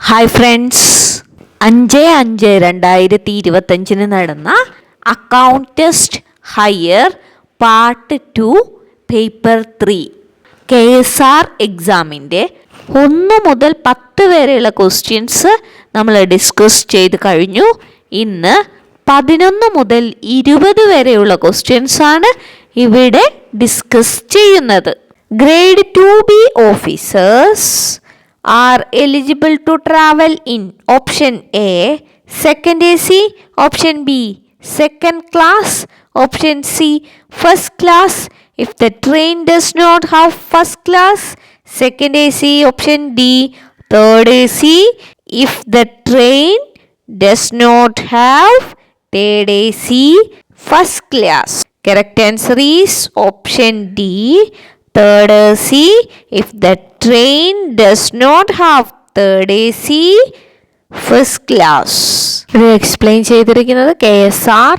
Hi friends, 5/5/2025 നടന്ന account test higher part 2 paper 3 KSR എക്സാമിൻ്റെ 1 മുതൽ 10 വരെയുള്ള ക്വസ്റ്റ്യൻസ് നമ്മൾ ഡിസ്കസ് ചെയ്ത് കഴിഞ്ഞു. ഇന്ന് 11 മുതൽ 20 വരെയുള്ള ക്വസ്റ്റ്യൻസാണ് ഇവിടെ ഡിസ്കസ് ചെയ്യുന്നത്. Grade 2B officers are eligible to travel in option A second AC, option B second class, option C first class. If the train does not have first class, second AC, option D third AC. If the train does not have third AC, first class. Correct answer is option D third AC. If the train does not have third AC, first class. ഇത് explain ചെയ്തിരിക്കുന്നത് KSR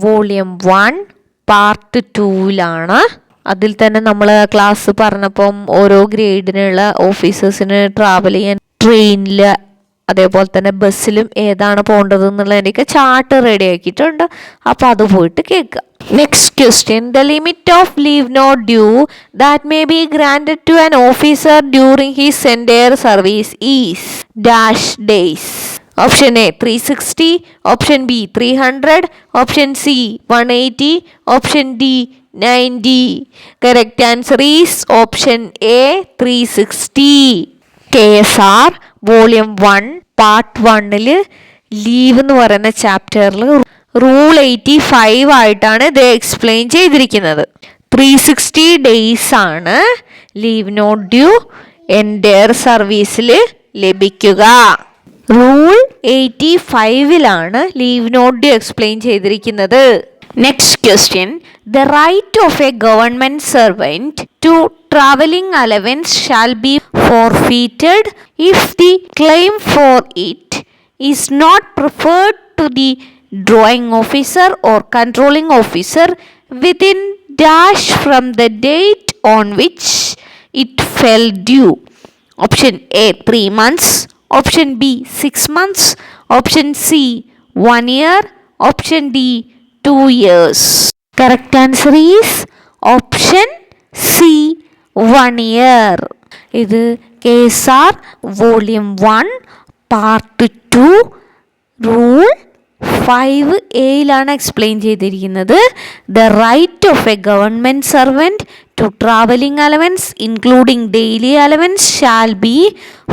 volume 1 part 2ലാണ്. അതിൽ തന്നെ നമ്മൾ class പറഞ്ഞപ്പം ഓരോ ഗ്രേഡിനുള്ള ഓഫീസേഴ്സിന് travel ചെയ്യാൻ ട്രെയിനിൽ അതേപോലെ തന്നെ ബസ്സിലും ഏതാണ് പോകേണ്ടത് എന്നുള്ളതിൻ്റെയൊക്കെ ചാർട്ട് റെഡി ആക്കിയിട്ടുണ്ട്. അപ്പോൾ അത് പോയിട്ട് കേൾക്കുക. Next question. The limit of leave not due that may be granted to an officer during his entire service is dash days. Option A 360, option B 300, option C 180, option D 90. Correct answer is option A 360. KSR volume 1 part 1 leave എന്ന് പറയുന്ന ചാപ്റ്ററിൽ rule 85 ആയിട്ടാണ് ഇത് explain ചെയ്തിരിക്കുന്നത്. 360 days ആണ് leave not due entire സർവീസിൽ ലഭിക്കുക. Rule 85ലാണ് ലീവ് നോട്ട് ഡ്യൂ എക്സ്പ്ലെയിൻ ചെയ്തിരിക്കുന്നത്. Next question. The right of a government servant to travelling allowance shall be forfeited if the claim for it is not preferred to the drawing officer or controlling officer within dash from the date on which it fell due. Option A 3 months, option B 6 months, option C 1 year, option D 2 years. Correct answer is option C 1 year. ഇത് KSR volume 1 part 2 rule 5A explain ചെയ്തിരിക്കുന്നത്. The right of a government servant to travelling allowance including daily allowance shall be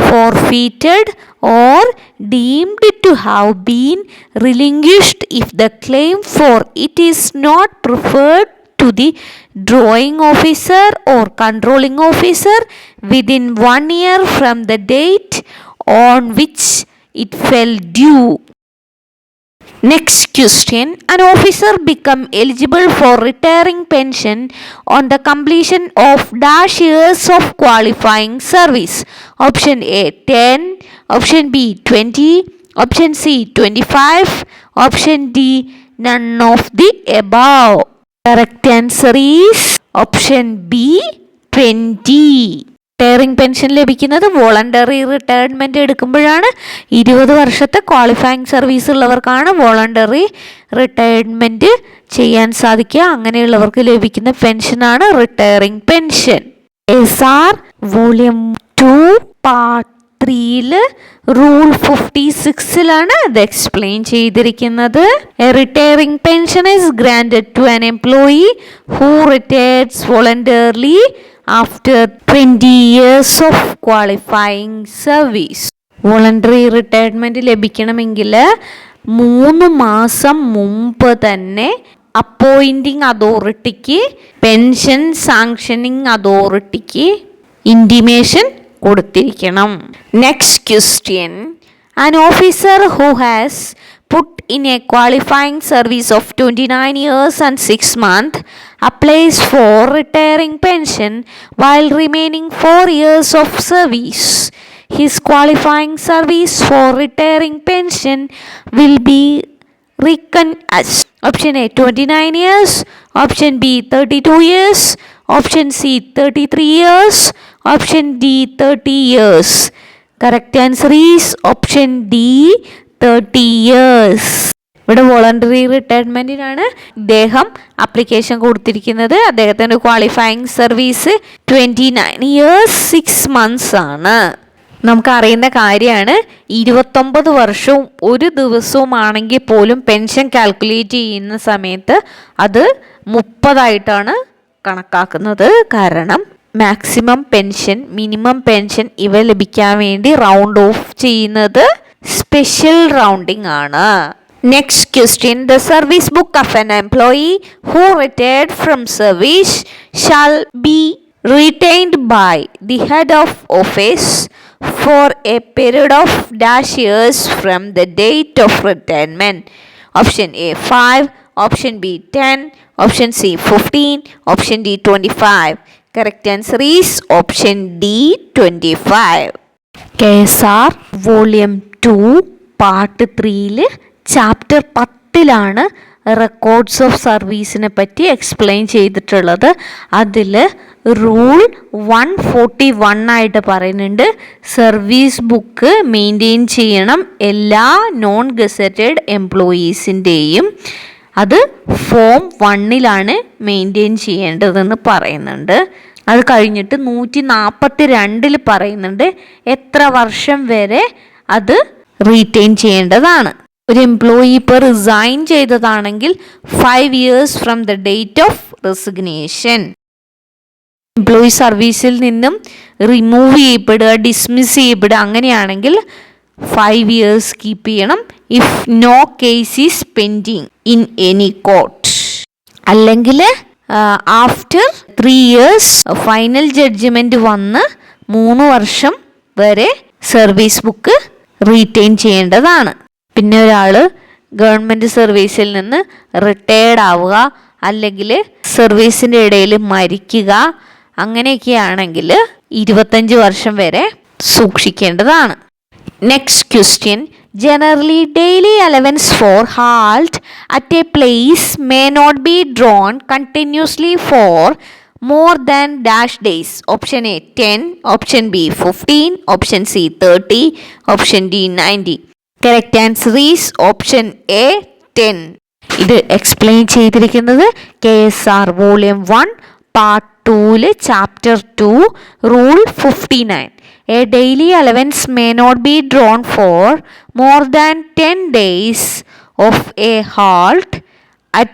forfeited or deemed to have been relinquished if the claim for it is not preferred to the drawing officer or controlling officer within 1 year from the date on which it fell due. Next question. An officer become eligible for retiring pension on the completion of dash years of qualifying service. Option A 10, option B 20, option C 25, option D none of the above. Correct answer is option B 20. Retiring pension ലഭിക്കുന്നത് voluntary retirement എടുക്കുമ്പോഴാണ്. 20 വർഷത്തെ qualifying service ഉള്ളവർക്കാണ് voluntary retirement ചെയ്യാൻ സാധിക്കുക. അങ്ങനെയുള്ളവർക്ക് ലഭിക്കുന്ന പെൻഷനാണ് retiring pension. KSR volume 2 part 3 rule 56 ഇത് എക്സ്പ്ലെയിൻ ചെയ്തിരിക്കുന്നത്. A retiring pension is granted to an employee who retires voluntarily after 20 years of qualifying service. Voluntary retirement ലഭിക്കണമെങ്കിൽ 3 മാസം മുമ്പ് തന്നെ അപ്പോയിൻറ്റിംഗ് അതോറിറ്റിക്ക്, പെൻഷൻ സാങ്ഷനിങ് അതോറിറ്റിക്ക് ഇൻറ്റിമേഷൻ കൊടുത്തിരിക്കണം. Next question. An officer who has put in a qualifying service of 29 years and 6 months applies for retiring pension while remaining 4 years of service. His qualifying service for retiring pension will be reckoned as option A 29 years, option B 32 years, option C 33 years, option D 30 years. Correct answer is option D 30 years. ഇവിടെ voluntary റിട്ടയർമെൻറ്റിനാണ് ഇദ്ദേഹം application കൊടുത്തിരിക്കുന്നത്. അദ്ദേഹത്തിൻ്റെ qualifying service 29 years 6 months ആണ്. നമുക്കറിയുന്ന കാര്യമാണ് 29 വർഷവും 1 ദിവസവും ആണെങ്കിൽ പോലും പെൻഷൻ കാൽക്കുലേറ്റ് ചെയ്യുന്ന സമയത്ത് അത് 30 കണക്കാക്കുന്നത്. കാരണം മാക്സിമം പെൻഷൻ, മിനിമം പെൻഷൻ ഇവ ലഭിക്കാൻ വേണ്ടി റൗണ്ട് ഓഫ് ചെയ്യുന്നത് സ്പെഷ്യൽ റൗണ്ടിങ് ആണ്. Next question. The service book of an employee who retired from service shall be retained by the head of office for a period of dash years from the date of retirement. Option A 5, option B 10, option C 15, option D 25. Correct answer is option D 25. KSR Volume 2 Part 3 chapter 10 records of സർവീസിനെ പറ്റി explain ചെയ്തിട്ടുള്ളത്. അതിൽ rule 141 ആയിട്ട് പറയുന്നുണ്ട്, service book maintain ചെയ്യണം എല്ലാ non gazetted എംപ്ലോയീസിൻ്റെയും. അത് form 1 maintain ചെയ്യേണ്ടതെന്ന് പറയുന്നുണ്ട്. അത് കഴിഞ്ഞിട്ട് 142 പറയുന്നുണ്ട് എത്ര വർഷം വരെ അത് റീറ്റെയിൻ ചെയ്യേണ്ടതാണ്. ഒരു എംപ്ലോയി ഇപ്പോൾ റിസൈൻ ചെയ്തതാണെങ്കിൽ 5 years from the date of resignation. Employee സർവീസിൽ നിന്നും റിമൂവ് ചെയ്യപ്പെടുക, ഡിസ്മിസ് ചെയ്യപ്പെടുക അങ്ങനെയാണെങ്കിൽ 5 years കീപ്പ് ചെയ്യണം. If no case is pending in any court. അല്ലെങ്കിൽ ആഫ്റ്റർ 3 years ഫൈനൽ ജഡ്ജ്മെൻറ്റ് വന്ന് 3 വർഷം വരെ സർവീസ് ബുക്ക് റീറ്റെയിൻ ചെയ്യേണ്ടതാണ്. പിന്നെ ഒരാൾ ഗവൺമെൻറ് സർവീസിൽ നിന്ന് റിട്ടയേർഡ് ആവുക അല്ലെങ്കിൽ സർവീസിൻ്റെ ഇടയിൽ മരിക്കുക അങ്ങനെയൊക്കെയാണെങ്കിൽ 25 വർഷം വരെ സൂക്ഷിക്കേണ്ടതാണ്. Next question. Generally daily allowance for halt at a place may not be drawn continuously for more than dash days. Option A 10, option B 15, option C 30, option D 90. Correct answer is option A 10. ഇത് explain ചെയ്തിരിക്കുന്നത് KSR volume 1 part 2 chapter 2 rule 59. A daily allowance may not be drawn for more than 10 days of a halt at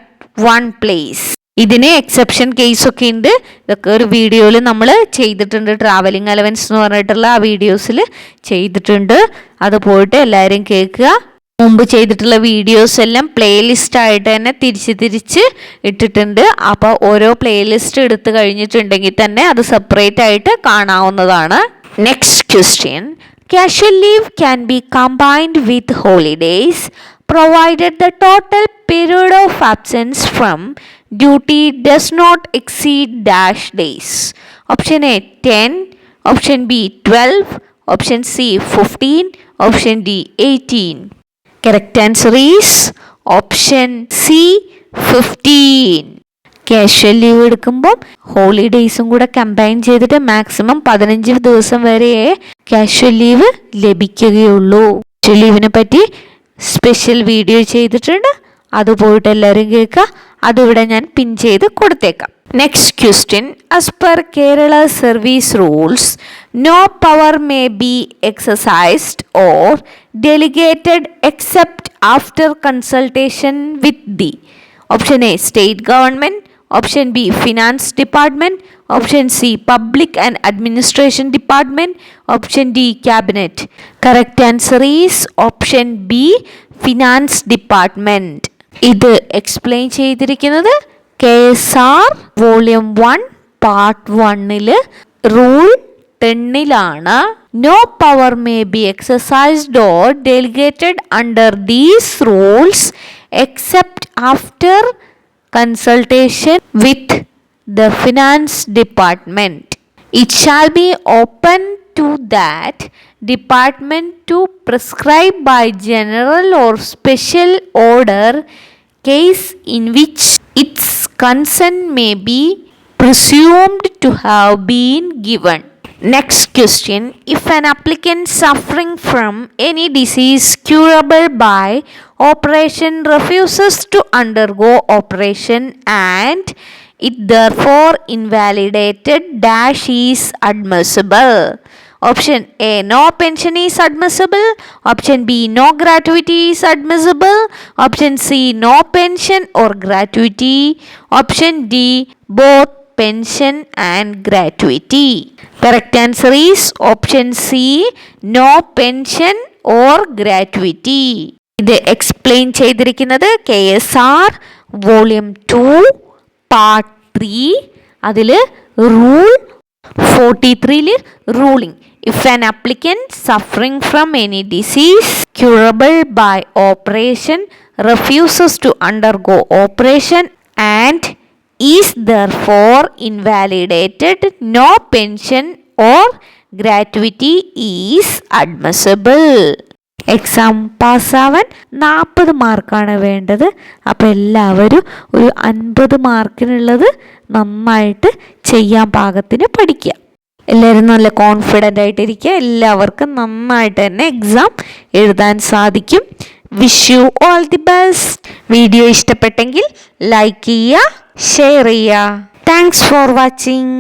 one place. ഇതിന് exception കേസൊക്കെ ഉണ്ട്. ഇതൊക്കെ ഒരു വീഡിയോയിൽ നമ്മൾ ചെയ്തിട്ടുണ്ട്. ട്രാവലിംഗ് അലവൻസ് എന്ന് പറഞ്ഞിട്ടുള്ള ആ വീഡിയോസിൽ ചെയ്തിട്ടുണ്ട്. അത് പോയിട്ട് എല്ലാവരും കേൾക്കുക. മുമ്പ് ചെയ്തിട്ടുള്ള വീഡിയോസ് എല്ലാം പ്ലേലിസ്റ്റ് ആയിട്ട് തന്നെ തിരിച്ച് ഇട്ടിട്ടുണ്ട്. അപ്പോൾ ഓരോ പ്ലേലിസ്റ്റ് എടുത്തു കഴിഞ്ഞിട്ടുണ്ടെങ്കിൽ തന്നെ അത് സെപ്പറേറ്റ് ആയിട്ട് കാണാവുന്നതാണ്. Next question. Casual leave can be combined with holidays provided the total period of absence from duty does not exceed dash days. Option A 10, option B 12, option C 15, option D 18. Correct answer is option C 15. Casual leave എടുക്കുമ്പോൾ ഹോളിഡേയ്സും കൂടെ combine ചെയ്തിട്ട് maximum 15 ദിവസം വരെ casual leave ലഭിക്കുകയുള്ളൂ. Casual ലീവിനെ പറ്റി special video ചെയ്തിട്ടുണ്ട്. അത് പോയിട്ട് എല്ലാവരും കേൾക്കുക. അതിവിടെ ഞാൻ പിൻ ചെയ്ത് കൊടുത്തേക്കാം. Next question. As per Kerala service rules no power may be exercised or delegated except after consultation with the option A state government, option B finance department, option C public and administration department, option D cabinet. Correct answer is option B finance department. ഇത് explain ചെയ്തിരിക്കുന്നത് KSR volume 1 part 1 rule 10 No power may be exercised or delegated under these rules except after consultation with the finance department. It shall be open to that department to prescribe by general or special order case in which its consent may be presumed to have been given. Next question. If an applicant suffering from any disease curable by operation refuses to undergo operation and it therefore invalidated, dash is admissible. Option A, no pension is admissible. Option B, no gratuity is admissible. Option C, no pension or gratuity. Option D, both pension and gratuity. Correct answer is option C, no pension or gratuity. ഇത് explain ചെയ്തിരിക്കുന്നത് KSR volume 2 part 3 അതിൽ rule 43 ruling. If an applicant suffering from any disease curable by operation refuses to undergo operation and is therefore invalidated, no pension or gratuity is admissible. Exam പാസ്സാവാൻ 40 മാർക്കാണ് വേണ്ടത്. അപ്പോൾ എല്ലാവരും ഒരു 50 മാർക്കിനുള്ളത് നന്നായിട്ട് ചെയ്യാൻ പാകത്തിന് പഠിക്കുക. എല്ലാവരും നല്ല കോൺഫിഡൻ്റ് ആയിട്ടിരിക്കുക. എല്ലാവർക്കും നന്നായിട്ട് തന്നെ എക്സാം എഴുതാൻ സാധിക്കും. Wish you all the best. Video ഇഷ്ടപ്പെട്ടെങ്കിൽ ലൈക്ക് ചെയ്യുക, ഷെയർ ചെയ്യുക. Thanks for watching.